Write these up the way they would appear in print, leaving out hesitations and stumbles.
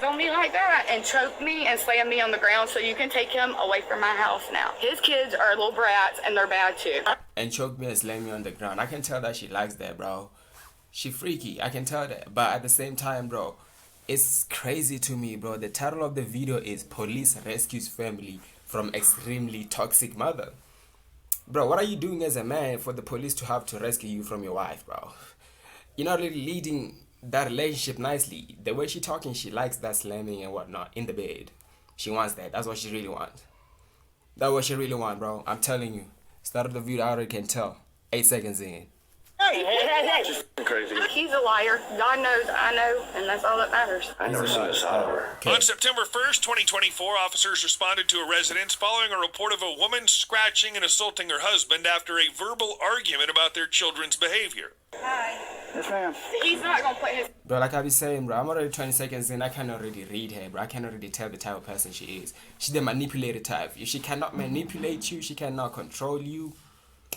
on me like that and choked me and slammed me on the ground, so you can take him away from my house now. His kids are little brats and they're bad too. And choked me and slammed me on the ground. I can tell that she likes that, bro. She freaky, I can tell that. But at the same time, bro, it's crazy to me, bro. The title of the video is Police Rescues Family from Extremely Toxic Mother. Bro, what are you doing as a man for the police to have to rescue you from your wife, bro? You're not really leading that relationship nicely. The way she talking, she likes that slamming and whatnot in the bed. She wants that. That's what she really wants. That's what she really wants, bro. I'm telling you. Start of the video, I already can tell. 8 seconds in. Hey. Just crazy. He's a liar. God knows, I know, and that's all that matters. I never seen a side of her. Okay. On September 1st, 2024, officers responded to a residence following a report of a woman scratching and assaulting her husband after a verbal argument about their children's behavior. Hi. Yes, ma'am. He's not gonna put his... Bro, like I be saying, bro, I'm already 20 seconds in. I can already read her, bro. I can already tell the type of person she is. She's the manipulator type. If she cannot manipulate you, she cannot control you.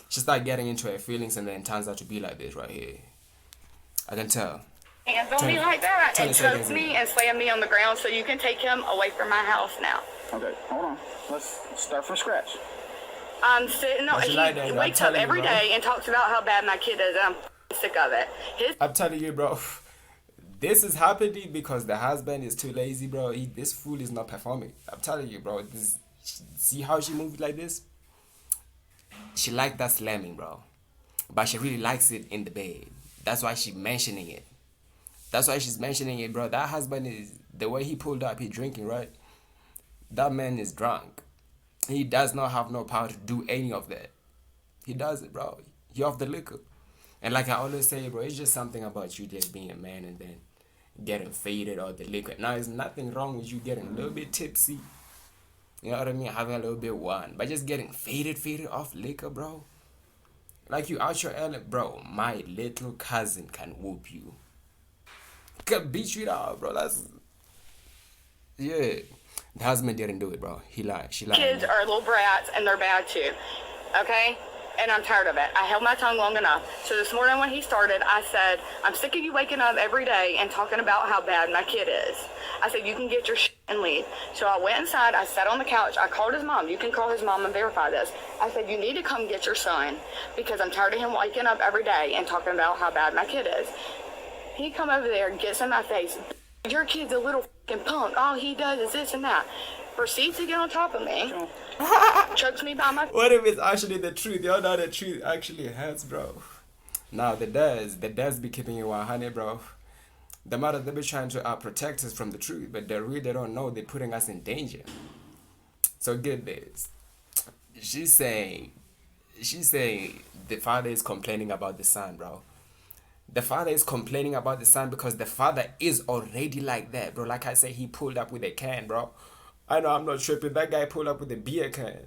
She start getting into her feelings and then turns out to be like this right here. I can tell. hands on me like that and choked me and slammed me on the ground, so you can take him away from my house now. Okay, hold on. Let's start from scratch. I'm sitting on, he wakes up every day and talks about how bad my kid is, and I'm sick of it. I'm telling you, bro, this is happening because the husband is too lazy, bro. This fool is not performing. I'm telling you, bro. See how she moved like this? She liked that slamming, bro. But she really likes it in the bed. That's why she's mentioning it. That's why she's mentioning it, bro. That husband is, the way he pulled up, he drinking, right? That man is drunk. He does not have no power to do any of that. He does it, bro. He off the liquor. And like I always say, bro, it's just something about you just being a man and then getting faded or the liquor. Now, there's nothing wrong with you getting a little bit tipsy. You know what I mean? Having a little bit wine. But just getting faded off liquor, bro. Like you out your element, bro. My little cousin can whoop you. Can beat you out, bro. That's... Yeah. The husband didn't do it, bro. He lied. She lied. Kids are little brats and they're bad too. Okay? And I'm tired of it. I held my tongue long enough. So this morning when he started, I said, I'm sick of you waking up every day and talking about how bad my kid is. I said, you can get your shit and leave. So I went inside, I sat on the couch, I called his mom. You can call his mom and verify this. I said, you need to come get your son because I'm tired of him waking up every day and talking about how bad my kid is. He come over there and gets in my face. Your kid's a little fucking punk. All he does is this and that. Proceeds to get on top of me. Chokes me by my... What if it's actually the truth? Y'all know the truth actually hurts, bro. Now, the dads be keeping you 100, bro. The mother, they be trying to protect us from the truth, but they really don't know they're putting us in danger. So get this. She's saying the father is complaining about the son, bro. The father is complaining about the son because the father is already like that, bro. Like I said, he pulled up with a can, bro. I know I'm not tripping. That guy pulled up with a beer can.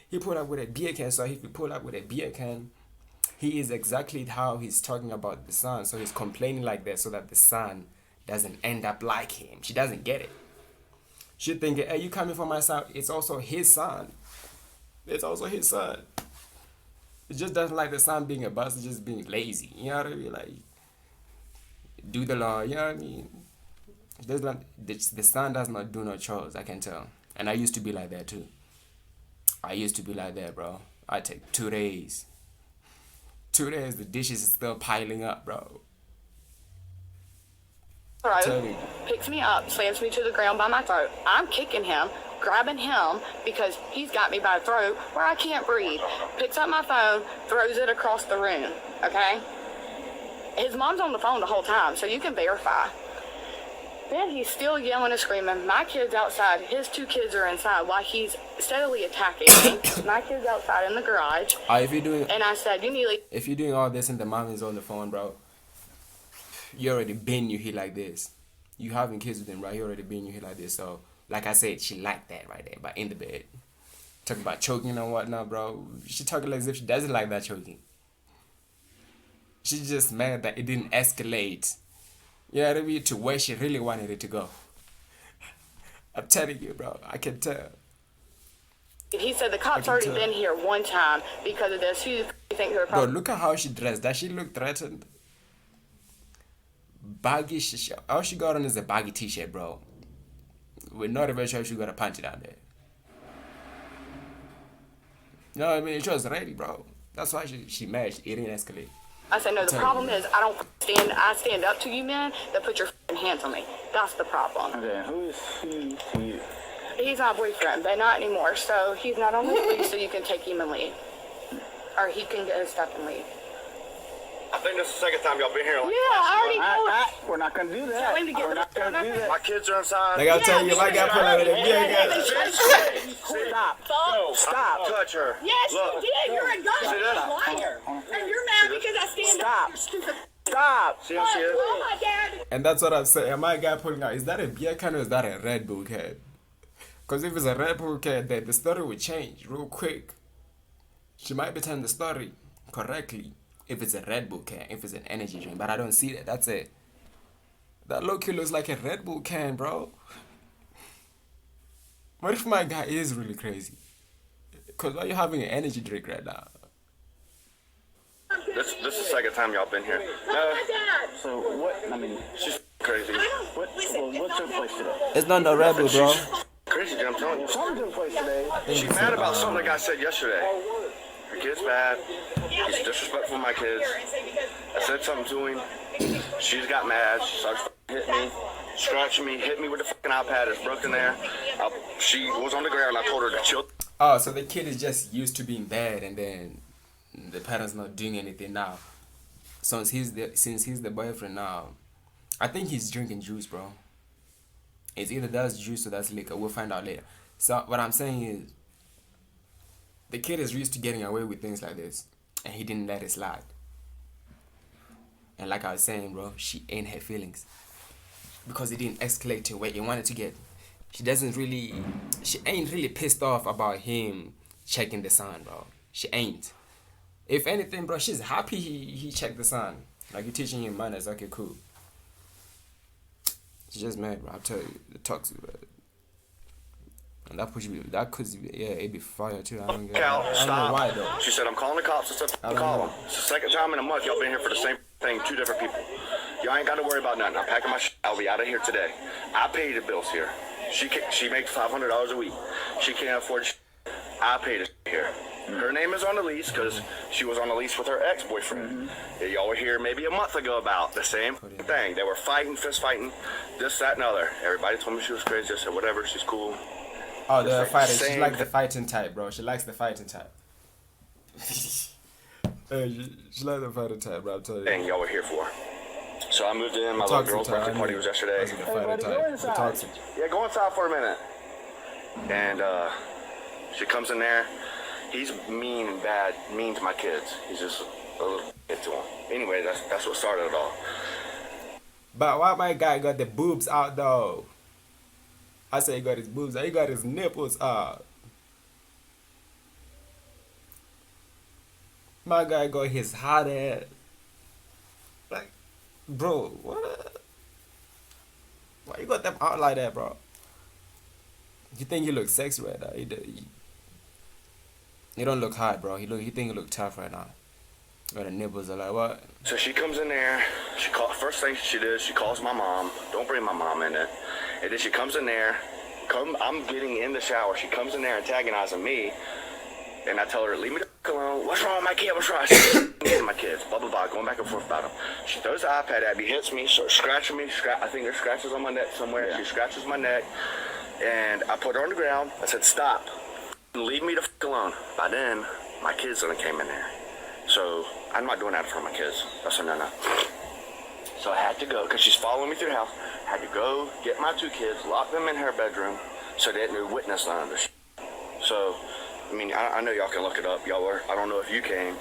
He pulled up with a beer can. So if he pulled up with a beer can, he is exactly how he's talking about the son. So he's complaining like that so that the son doesn't end up like him. She doesn't get it. She thinking, hey, you coming for my son? It's also his son. It's also his son. It just doesn't like the son being a bastard, just being lazy. You know what I mean? Like, do the law. You know what I mean? The son does not do no chores, I can tell. And I used to be like that too. I used to be like that, bro. I take 2 days. 2 days, the dishes is still piling up, bro. Throat, picks me up, slams me to the ground by my throat. I'm kicking him, grabbing him because he's got me by the throat where I can't breathe. Picks up my phone, throws it across the room, okay? His mom's on the phone the whole time, so you can verify. Then he's still yelling and screaming. My kid's outside. His 2 kids are inside while he's steadily attacking me. My kid's outside in the garage. And I said, if you're doing all this and the mom is on the phone, bro, you already been you here like this. You having kids with him, right? You already been you here like this. So, like I said, she liked that right there, but in the bed. Talking about choking and whatnot, bro. She talking like as if she doesn't like that choking. She's just mad that it didn't escalate. You know what I mean? To where she really wanted it to go. I'm telling you, bro. I can tell. He said the cops already been here one time because of this. Who do you think they're Bro, look at how she dressed. Does she look threatened? baggy all she got on is a baggy t-shirt, bro. We're not even sure if she got a panty down there. You know what I mean? She was ready, bro. That's why she mad. It didn't escalate. I said, no, the problem is I stand up to you men that put your hands on me. That's the problem. Okay, who is he to you? He's my boyfriend, but not anymore. So he's not on the leash, so you can take him and leave. Or he can get his stuff and leave. I think this is the second time y'all been here. Like, Yeah, I already know. We're not gonna do that. Tell him to get We're not gonna do that. my kids are inside. Like I'm telling you, my guy pull out with a Stop. No, Stop. touch her. Yes, Look. you did. You're a goddamn liar. And you're mad because I stand up. You're stupid. Stop. See how she is? Oh, my dad. And that's what I'm saying. My guy pulling out, is that a beer can or is that a Red Bull can? Because if it's a Red Bull can, then the story will change real quick. She might be telling the story correctly if it's a Red Bull can, if it's an energy drink, but I don't see that. That's it. That low-key looks like a Red Bull can, bro. What if my guy is really crazy? Because why are you having an energy drink right now? This is the second time y'all been here. My dad. So what? I mean, She's crazy. what took place today? It's not no Red Bull, bro. Crazy, I'm telling you. Something took place today. She's mad about something like I said yesterday. Her kid's bad. He's disrespectful to my kids. I said something to him. She's got mad. She started hitting me, scratching me, hit me with the fucking iPad. It's broken there. She was on the ground. I told her to chill. Oh, so the kid is just used to being bad, and then the parents not doing anything now. Since he's the boyfriend now, I think he's drinking juice, bro. It's either that's juice or that's liquor. We'll find out later. So what I'm saying is, the kid is used to getting away with things like this, and he didn't let it slide. And like I was saying, bro, she ain't her feelings because it didn't escalate to where he wanted to get. She ain't really pissed off about him checking the son, bro. She ain't. If anything, bro, she's happy he checked the son. Like, you're teaching him manners. Okay, cool. She's just mad, bro. I'll tell you, the toxic, bro. And that could be, yeah, it'd be fire too. I don't know why though. She said, I'm calling the cops. I said, call them. It's the second time in a month y'all been here for the same thing, two different people. Y'all ain't got to worry about nothing. I'm packing my shit. I'll be out of here today. I pay the bills here. She makes $500 a week. She can't afford shit. I pay the shit here. Her name is on the lease because she was on the lease with her ex-boyfriend. Y'all were here maybe a month ago about the same thing. They were fighting, fist fighting, this, that, and other. Everybody told me she was crazy. I said, whatever, she's cool. Oh, the fighting. She likes the fighting type, bro. She likes the fighting type. Hey, she likes the fighting type, bro. I'm telling you. Thing y'all were here for. So I moved in. My little girl's birthday party was yesterday. That's the fighting type. The toxic. Yeah, go inside for a minute. And she comes in there. He's mean and bad, mean to my kids. He's just a little kid to them. Anyway, that's what started it all. But why my guy got the boobs out though? I say he got his boobs out. He got his nipples out. My guy got his hot ass. Like, bro, what? Why you got them out like that, bro? You think you look sexy right now? You don't look hot, bro. You think you look tough right now. Got the nipples are like what? So she comes in there. First thing she did, she calls my mom. Don't bring my mom in it. And then she comes in there. I'm getting in the shower. She comes in there antagonizing me. And I tell her, leave me the f*** alone. What's wrong with my kid? What's wrong? Getting my kids. Blah, blah, blah. Going back and forth about them. She throws the iPad at me, hits me, starts scratching me. I think there's scratches on my neck somewhere. Yeah. She scratches my neck. And I put her on the ground. I said, stop. Leave me the f*** alone. By then, my kids done came in there. So I'm not doing that for my kids. That's a no-no. So I had to go, because she's following me through the house. I had to go get my two kids, lock them in her bedroom, so they didn't witness none of this. So, I mean, I know y'all can look it up. Y'all were, I don't know if you came.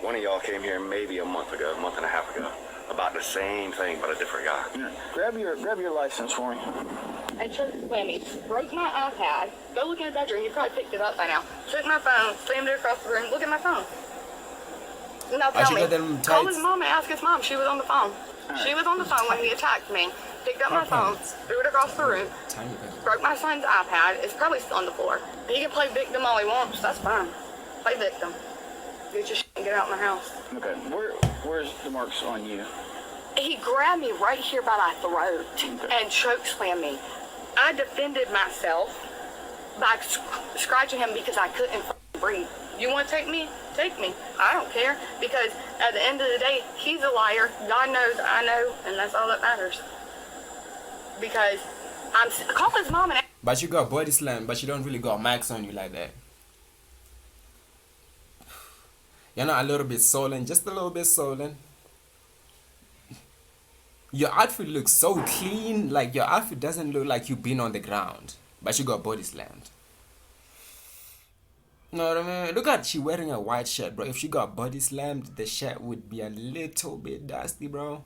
One of y'all came here maybe a month and a half ago, about the same thing, but a different guy. Yeah. Grab your license for me. I took Whammy, broke my iPad. Go look in the bedroom. You probably picked it up by now. Took my phone, slammed it across the room. Look at my phone. Now tell me. Call his mom and ask his mom. She was on the phone. Right. She was on the phone when he attacked me. Picked up my phone, threw it across the room. Broke my son's iPad. It's probably still on the floor. He can play victim all he wants. That's fine. Play victim. Get your shit and get out of my house. Okay. Where's the marks on you? He grabbed me right here by my throat and choke slammed me. I defended myself by scratching him because I couldn't breathe. You want to take me? Take me. I don't care, because at the end of the day, he's a liar. God knows, I know, and that's all that matters. Because call his mom and. But you got body slam, but you don't really got max on you like that. You're not a little bit swollen, just a little bit swollen. Your outfit looks so clean, like your outfit doesn't look like you've been on the ground, but you got body slammed. You know what I mean? Look at she wearing a white shirt, bro. If she got body slammed, the shirt would be a little bit dusty, bro.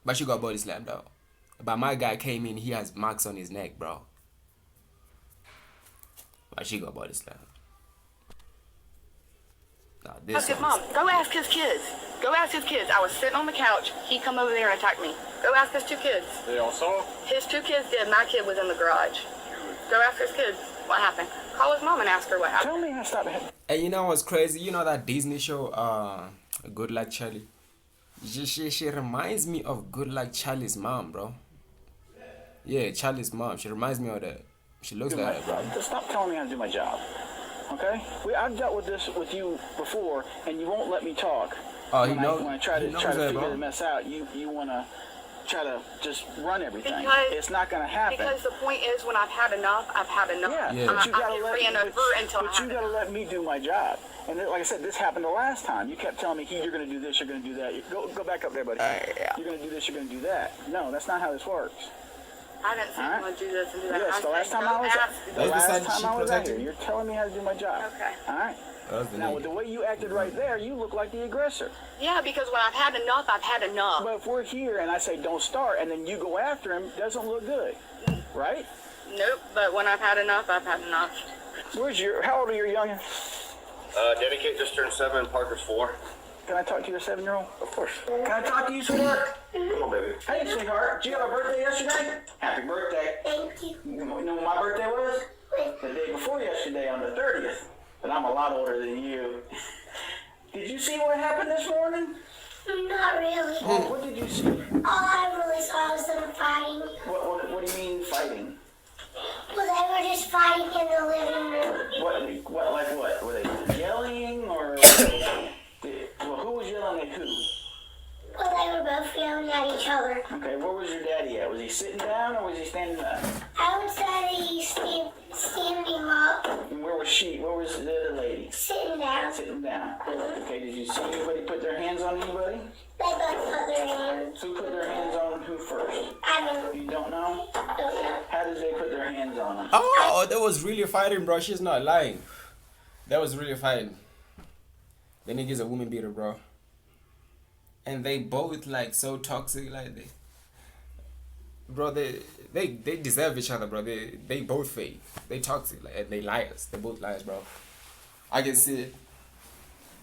But she got body slammed, though. But my guy came in, he has marks on his neck, bro. But she got body slammed. Now, this Ask his mom. Go ask his kids. Go ask his kids. I was sitting on the couch. He come over there and attacked me. Go ask his 2 kids. They all saw? His 2 kids did. My kid was in the garage. Go ask his kids what happened. Call his mom and ask her what happened. Tell me how to stop it. And you know what's crazy? You know that Disney show, Good Luck Charlie? She reminds me of Good Luck Charlie's mom, bro. Yeah, Charlie's mom. She reminds me of that. She looks like her, bro. Just stop telling me how to do my job. Okay? I've dealt with this with you before, and you won't let me talk. Oh, he when knows. When I try to he knows figure that, the bro. mess out, you want to try to just run everything. Because, it's not going to happen. Because the point is, when I've had enough, I've had enough. Yeah, Yeah. but you I gotta get let ran over until I but you have gotta enough. let me do my job. And like I said, this happened the last time. You kept telling me, you're gonna do this, you're gonna do that. Go back up there, buddy. Yeah. You're gonna do this, you're gonna do that. No, that's not how this works. I didn't say All right. I'm going to do this and do that. Yes, the I last said, time go I was ask. the That's the last side time she I was out protected here, you. you're telling me how to do my job. Okay. All right. That's the Now, nigga. with the way you acted right there, you look like the aggressor. Yeah, because when I've had enough, I've had enough. But if we're here and I say don't start, and then you go after him, doesn't look good, right? Nope, but when I've had enough, I've had enough. How old are your youngin? Dedicate just turned 7, Parker's 4. Can I talk to your 7-year-old? Of course. Can I talk to you, sweetheart? Come on, baby. Hey, sweetheart. Did you have a birthday yesterday? Happy birthday. Thank you. You know when my birthday was? Wait, The day before yesterday on the 30th. But I'm a lot older than you. Did you see what happened this morning? not really. What did you see? All I really saw was them fighting. What do you mean fighting? Well, they were just fighting in the living room. What? Were they yelling or? Well, who was yelling at who? Well, they were both yelling at each other. Okay, where was your daddy at? Was he sitting down or was he standing up? I would say he's standing up, And where was she? Where was the other lady? sitting down. Sitting down. Okay, did you see anybody put their hands on anybody? They both put their hands. Who put their hands on who first? I You don't know? don't know. How did they put their hands on them? Oh, that was really fighting, bro. She's not lying. That was really fighting. The nigga's a woman beater, bro. And they both like so toxic, like they deserve each other, bro. They both fake. They toxic, like, and they liars. They both liars, bro. I can see it.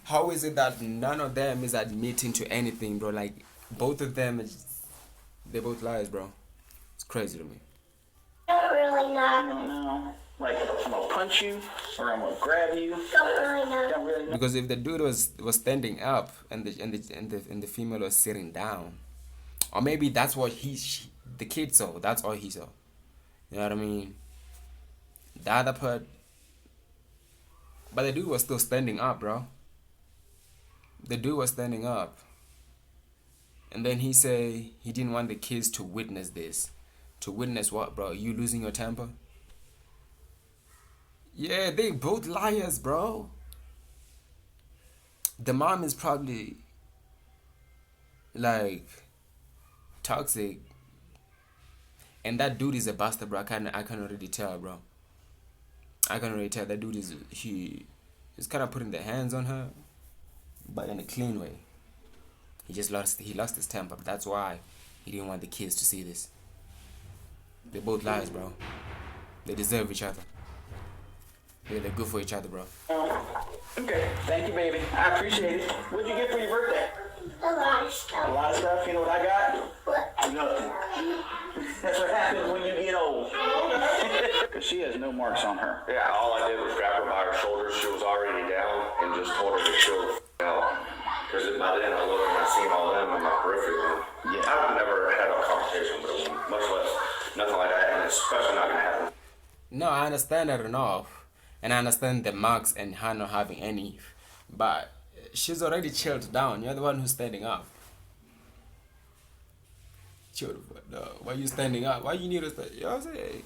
How is it that none of them is admitting to anything, bro? Like both of them, they both liars, bro. It's crazy to me. Don't really I know. don't know. Like, I'm gonna punch you or I'm gonna grab you. Don't really know. Don't really know. Because if the dude was standing up and the female was sitting down, or maybe that's what the kid saw. That's all he saw. You know what I mean? The other part, but the dude was still standing up, bro. The dude was standing up, and then he say he didn't want the kids to witness this. To witness what, bro? You losing your temper? Yeah, they both liars, bro. The mom is probably like toxic, and that dude is a bastard, bro. I can already tell, bro. I can already tell that dude is he's kind of putting the hands on her, but in a clean way. He lost his temper. That's why he didn't want the kids to see this. They both liars, bro. They deserve each other. Yeah, they're good for each other, bro. Okay, thank you, baby. I appreciate it. What'd you get for your birthday? A lot of A stuff. lot of stuff. You know what I got? What? Nothing. That's what happens when you get old. Because she has no marks on her. Yeah, all I did was grab her by her shoulders. She was already down and just told her to chill the f- out. Because by then I looked and I seen all them in my peripheral. Yeah. I've never had a conversation with a woman, much less nothing like that, and it's especially not gonna happen. No, I understand that enough. And I understand the marks and her not having any. But she's already chilled down. You're the one who's standing up. Chill the fuck down. Why you standing up? Why you need to stand? You know what I'm saying?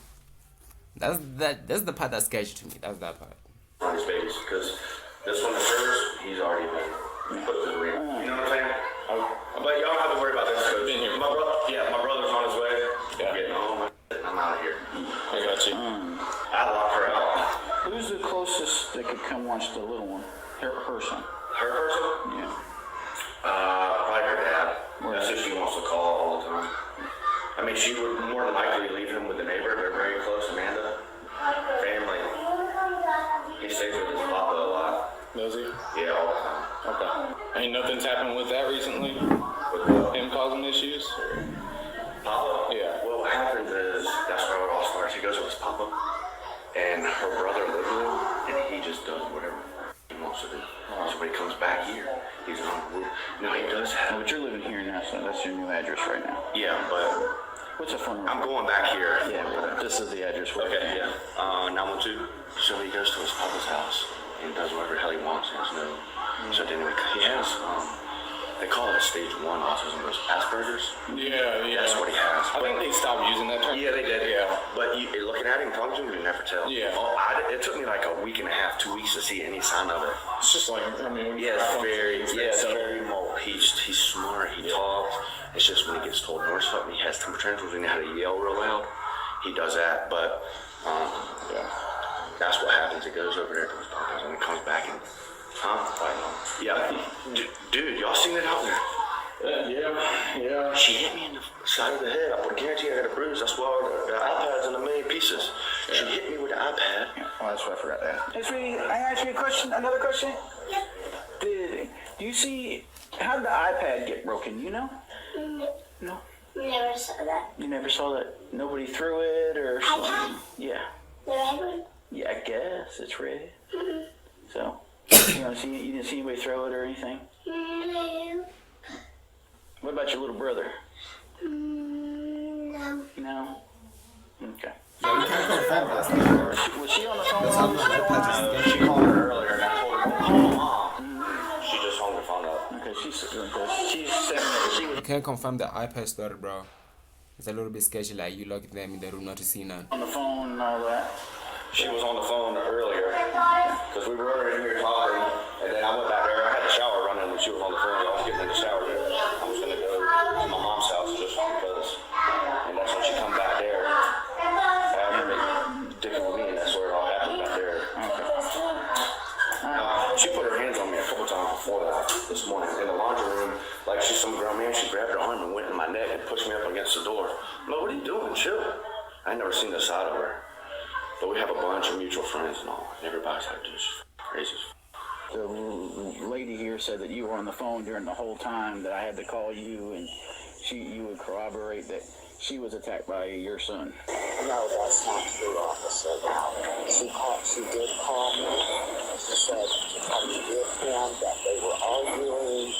That's the part that's sketchy to me. That's that part. On his babies, because this one is hers, he's already been put to the ring. You know what I'm saying? But y'all don't have to worry about this, because my brother's on his way. Yeah. Getting home. I'm out of here. I got you. I locked her out. Who's the closest that could come watch the little one? Her son. Her person? Yeah. Probably her dad. Right. That's who she wants to call all the time. I mean, she would more than likely leave him with the neighbor. They're very close, Amanda. Family. He stays with his papa a lot. Does he? Yeah, all the time. Okay. Ain't nothing's happened with that recently? With what? Him causing issues? Papa? Yeah. Well, what happens is, that's where it all starts. He goes with his papa, and her brother lives with him, and he just does whatever he wants to do. So when he comes back here, he's on the roof. No, he does have... But you're living here now, so that's your new address right now. Yeah, but What's the phone number? I'm going back here. Yeah, but this is the address. Where Okay, yeah. 912. So he goes to his papa's house and does whatever the hell he wants. He has no... So then he has, they call it stage 1 autism, those Asperger's. Yeah. That's what he has. I think they stopped using that term. Yeah, they did. Yeah. But looking at him, talking to him, you can never tell. Yeah. It took me like a week and a half, 2 weeks to see any sign of it. It's just like, I mean... Yeah, it's very remote. He's smart, he talks. It's just when he gets told or something, he has temper tantrums, when he had to yell real loud, he does that. But Yeah. that's what happens. It goes over there to his papa's and it comes back and, yeah. Dude, y'all seen it out there? Yeah. She hit me in the side of the head. I guarantee I got a bruise. I swallowed the iPad's in a million pieces. She hit me with the iPad. Yeah, well, that's what I forgot that. Hey, sweetie, I ask you a question. Another question. Do you see how did the iPad get broken? You know? No. Never saw that. You never saw that? Nobody threw it or something? iPad? Yeah. The red one? Yeah, I guess it's red. So, you didn't see anybody throw it or anything? No. What about your little brother? No. No. Okay. Yeah, you can't confirm that. Was she on the phone? That's how my iPad is She called her earlier and I told her, oh, Mom. She just hung her phone up. Okay, she's saying that she was You can't confirm the iPad story, bro. It's a little bit sketchy, like you lock them in the room not to see none. on the phone and all that. She was on the phone earlier because we were in here talking, and then I went back there. I had the shower running, and she was on the phone. I was getting in the shower. I was gonna go to my mom's house just because, and that's when she come back there. After they dicking with me, and that's where it all happened back there. She put her hands on me a couple times before that this morning in the laundry room. Like she's some grown man. She grabbed her arm and went in my neck and pushed me up against the door. I'm like, what are you doing? Chill. I ain't never seen this side of her. But we have a bunch of mutual friends and all. And everybody's like, dude, she's crazy. The lady here said that you were on the phone during the whole time that I had to call you, and you would corroborate that she was attacked by your son. No, that's not true, officer. She did call me. She said to come get him, that they were arguing,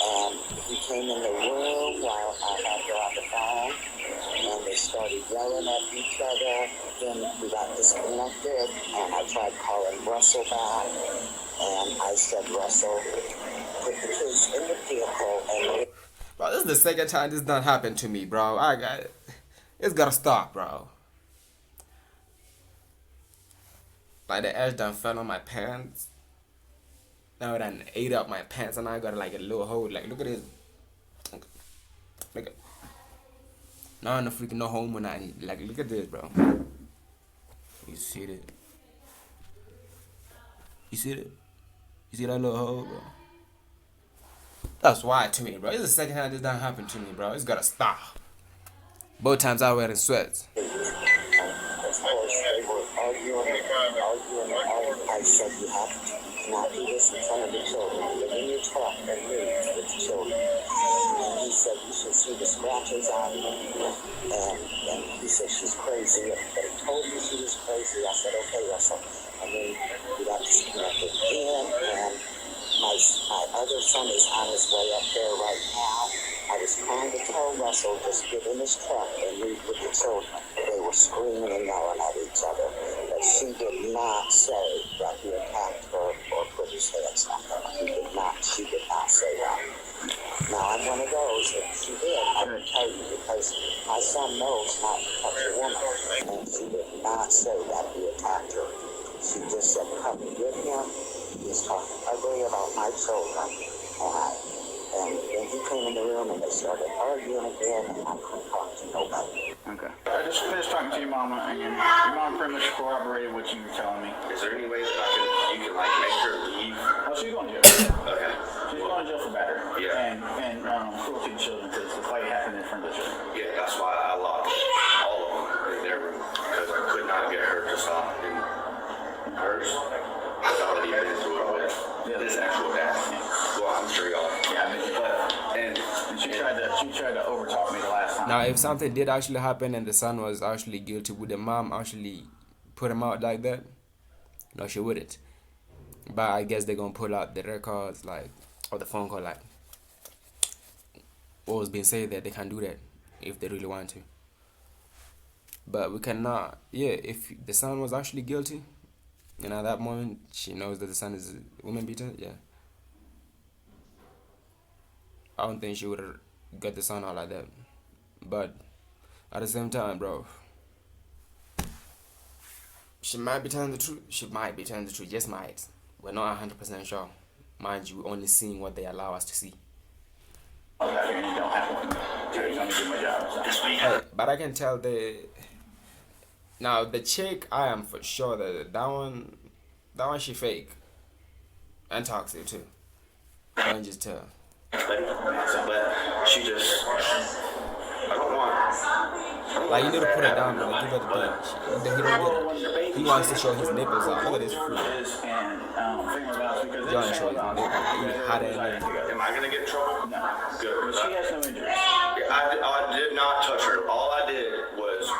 and he came in the room while I had her on the phone, and they started yelling at each other. Then we got disconnected, and I tried calling Russell back, and I said, Russell, put the kids in the vehicle and... Bro, this is the second time this done happened to me, bro. It's gotta stop, bro. Like the edge done fell on my pants. Now it done ate up my pants, and I got like a little hole. Like, look at this. Look at. Now I'm freaking no home when I need. Like, look at this, bro. You see that? You see that? You see that little hole, bro? That's why to me, bro. It's the second time this done happened to me, bro. It's gotta stop. Both times I wearing sweats. Of course, they were arguing. I said, you have to not do this in front of the children. But when you talk and move with the children, he said, you should see the scratches on me. And he said, she's crazy. But he told me she was crazy. I said, okay, Russell. And then we got disconnected again. And my other son is on his way up there right now. I was trying to tell Russell, just get in his truck and leave with the children. They were screaming and yelling at each other. But she did not say that he attacked her or put his hands on her. She did not say that. Now, I'm one of those, if she did, I can tell you, because my son knows not to touch a woman. And she did not say that he attacked her. She just said, come get him. He's talking ugly about my children. And then he came in the room and they started arguing again, and I couldn't talk to nobody. Okay. I just finished talking to your mama, and your mom pretty much corroborated what you were telling me. Is there any way that you can like make her leave? Oh, she's going to jail. Okay. She's going to jail for battery. Yeah. And cruelty to children, because the fight happened in front of the children. Yeah, that's why I locked all of them in their room, because I could not get her to stop in hers. Because I already been through it with this actual dad. Well, I'm sure y'all. Yeah, and she tried to overtalk me the last time. Now, if something did actually happen and the son was actually guilty, would the mom actually put him out like that? No, she wouldn't. But I guess they're gonna pull out the records, like, or the phone call, like, what was being said, that they can do that if they really want to. But we cannot. Yeah, if the son was actually guilty, and at that moment she knows that the son is a woman beater, yeah, I don't think she would have got the son out like that. But at the same time, bro, she might be telling the truth. She might be telling the truth. Just might. We're not 100% sure. Mind you, we're only seeing what they allow us to see. Hey, but I can tell now the chick, I am for sure that one she fake and toxic too. I can just tell. But she just, I don't want. Like, you need to put it down, bro. Give her the thing. He don't get it. He wants to show his nipples out. Look at this fool. John show his nipples. He hot at it. Am I gonna get in trouble? No. Good. She has no injuries. I did not touch her. All I did was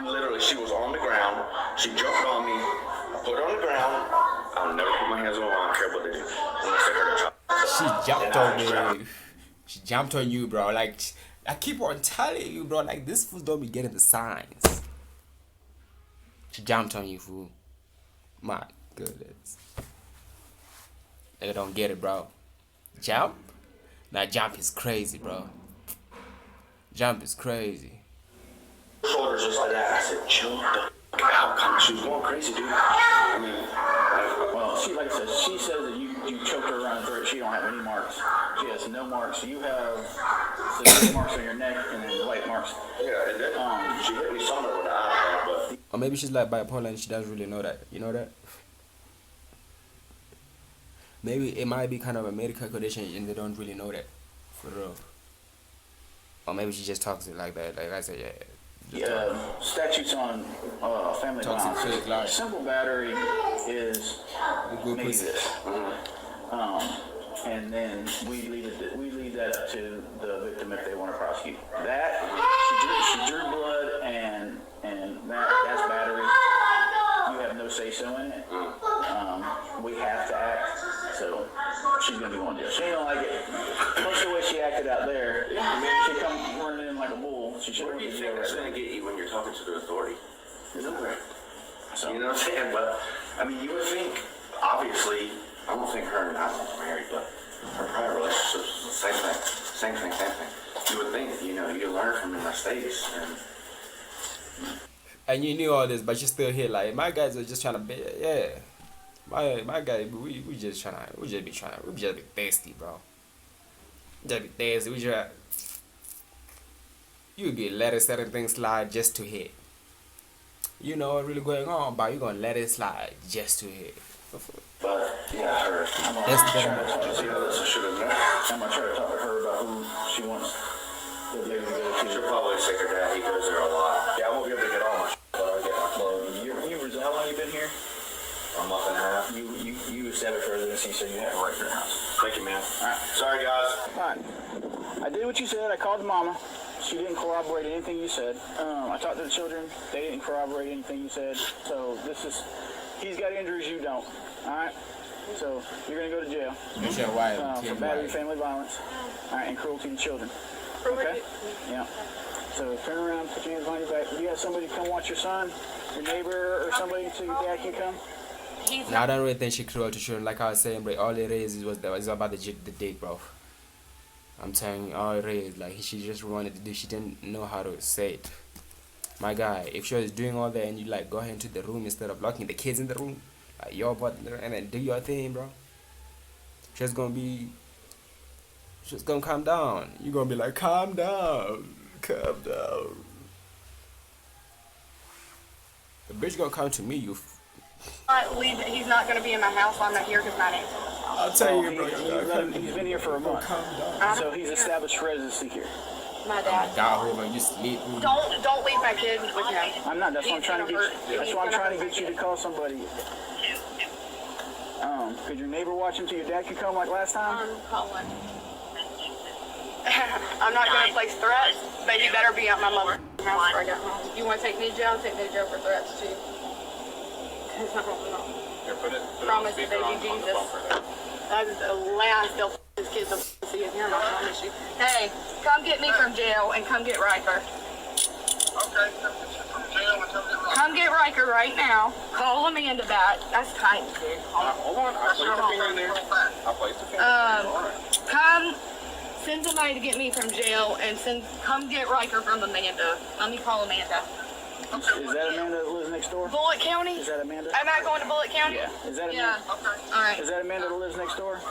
literally, she was on the ground. She jumped on me. I put her on the ground. I'll never put my hands on her. I don't care what they do. Unless they hurt her. She jumped on me. She jumped on you, bro. Like, I keep on telling you, bro. Like, this fool don't be getting the signs. She jumped on you, fool. My goodness. They don't get it, bro. Jump? Now, jump is crazy, bro. Jump is crazy. Shoulders just like that. I said, chill the f out. She was going crazy, dude. I mean, well, like I said, she says that you choked her around the throat. She don't have any marks. She has no marks. You have the marks on your neck and then white marks. Yeah, and then she hit me somewhere with the eye, but. Or maybe she's like bipolar and she doesn't really know that. You know that? Maybe it might be kind of a medical condition and they don't really know that. For real. Or maybe she just talks it like that. Like I said, yeah. Yeah, statutes on family violence. Simple battery is maybe this. And then we leave that up to the victim if they want to prosecute. That she drew blood and that's battery. You have no say so in it. We have to act. So she's gonna be going to jail. She ain't gonna like it. Plus the way she acted out there, she come running in like a bull. She should. Where do you think that's gonna get you when you're talking to the authority? Nowhere. So, you know what I'm saying? But I mean, you would think. Obviously, I don't think her and I are married, but her prior relationships, same thing. You would think, you learn from your mistakes and you knew all this, but you still here. Like, my guys are just trying to be, yeah. My guy, we just be thirsty, bro. Just be thirsty. You be letting certain things slide just to hit. You know what really going on, but you gonna let it slide just to hit. But yeah, her. I'm gonna try to talk to her about who she wants the baby to go to. She'll probably say her dad. He goes there a lot. Yeah, I won't be able to get all my but I'll get my clothes. How long you been here? A month and a half. You established residency, so you have a right to the house. Thank you, man. All right. Sorry, guys. All right. I did what you said. I called mama. She didn't corroborate anything you said. I talked to the children. They didn't corroborate anything you said. So he's got injuries you don't. All right. So you're gonna go to jail It's your wife. for Kid battery, wife. family violence, all right, and cruelty to children. Okay? Yeah. So turn around, put your hands behind your back. Do you have somebody come watch your son, your neighbor, or somebody so your dad can come? Now, I don't really think she cruel to children. Like I was saying, bro, all it is it's about the dick, bro. I'm telling you, all it is. Like, she just wanted to do, she didn't know how to say it. My guy, if she was doing all that and you, like, go ahead into the room instead of locking the kids in the room, like, your butt in there, and then do your thing, bro. She's gonna calm down. You're gonna be like, calm down. Calm down. The bitch gonna come to me, you. He's not going to be in my house while I'm not here because my name's on this house. I'll tell you, bro. He's been here for a month. Calm down. So he's established residency here. My dad. God, over, you sleep. Don't leave my kid with him. I'm not. That's why I'm trying to get. That's why I'm trying to get you to call somebody. Could your neighbor watch him so your dad could come like last time? I'm calling. I'm not going to place threats, but you better be at my mother's house before I get home. You want to take me to jail? Take me to jail for threats too. Because I don't know. Promise the baby Jesus. That is the last they'll his kids will see in here, I promise you. Hey, come get me from jail and come get Riker. Okay, from jail and come get Riker. Come get Riker right now. Call Amanda back. That's tight, dude. Hold on, I'll place the finger in there. I'll place the finger in there. Come send somebody to get me from jail and come get Riker from Amanda. Let me call Amanda. Is that Amanda that lives next door? Bullitt County? Is that Amanda? Am I going to Bullitt County? Yeah. Is that Yeah. Amanda? Okay. All right. Is that Amanda that lives next door?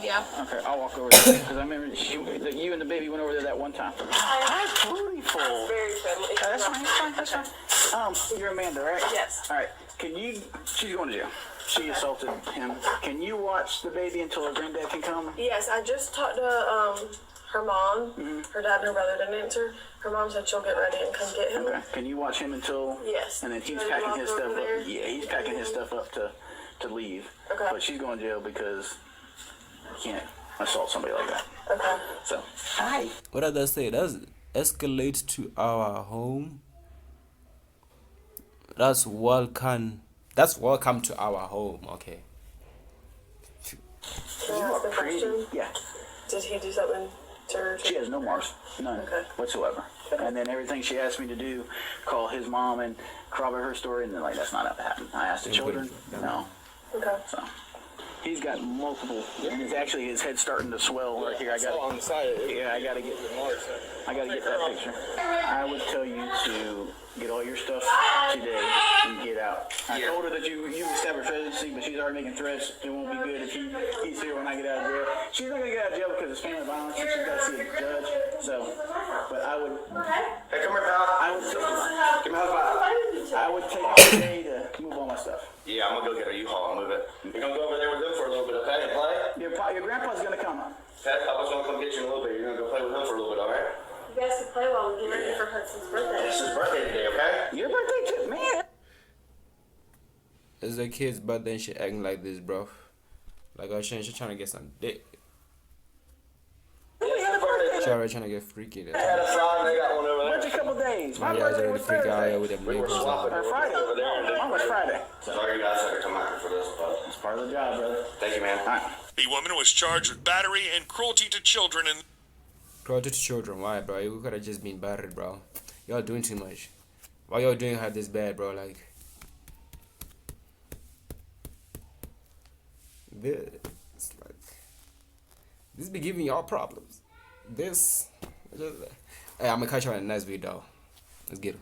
Yeah. Okay, I'll walk over there because I remember you and the baby went over there that one time. That's beautiful. Very friendly. That's fine. That's fine. You're Amanda, right? Yes. All right. She's going to jail. She assaulted him. Can you watch the baby until her granddad can come? Yes, I just talked to her mom. Her dad and her brother didn't answer. Her mom said she'll get ready and come get him. Okay. Can you watch him until? Yes. And then he's Can I packing walk his over stuff up. there? Yeah, he's packing his stuff up to leave. Okay. But she's going to jail because you can't assault somebody like that. Okay. So. Hi. What did I say? That's escalate to our home. That's welcome to our home. Okay. Can I ask a question? Yeah. Did he do something to her? She has no marks, none whatsoever. And then everything she asked me to do, call his mom and corroborate her story, and then like that's not how it happened. I asked the children, no. Okay. So he's got multiple, and it's actually his head's starting to swell right here. I got on the side. I gotta get that picture. I would tell you to get all your stuff today and get out. I told her that you established residency, but she's already making threats. It won't be good if he's here when I get out of jail. She's not gonna get out of jail because it's family violence, and she's got to see a judge. So, but I would. Hey, come here, pal. Give me a high five. I would take today to move all my stuff. Yeah, I'm gonna go get a U-Haul and move it. You're gonna go over there with them for a little bit, okay, and play? Your grandpa's gonna come. Okay, Papa's gonna come get you in a little bit. You're gonna go play with him for a little bit, all right? You guys can play while we get ready for Hudson's birthday. It's his birthday today, okay? Your birthday too, man. It's the kid's birthday and she acting like this, bro. Like I was saying, she trying to get some dick. She already trying to get freaky. I had a frog, they got one over there. What's a couple days? My My guys birthday already was freak out here Thursday. with them We were labels swapping on. Or Friday. over there. Mine was Friday. Sorry, you guys had to come after for this, but It's part of the job, brother. thank you, man. All right. The woman was charged with battery and cruelty to children and Cruelty to children, why, bro? You could have just been battered, bro. Y'all doing too much. Why y'all doing her this bad, bro? Like, this be giving y'all problems. Hey, I'm gonna catch you on the next video. Let's get 'em.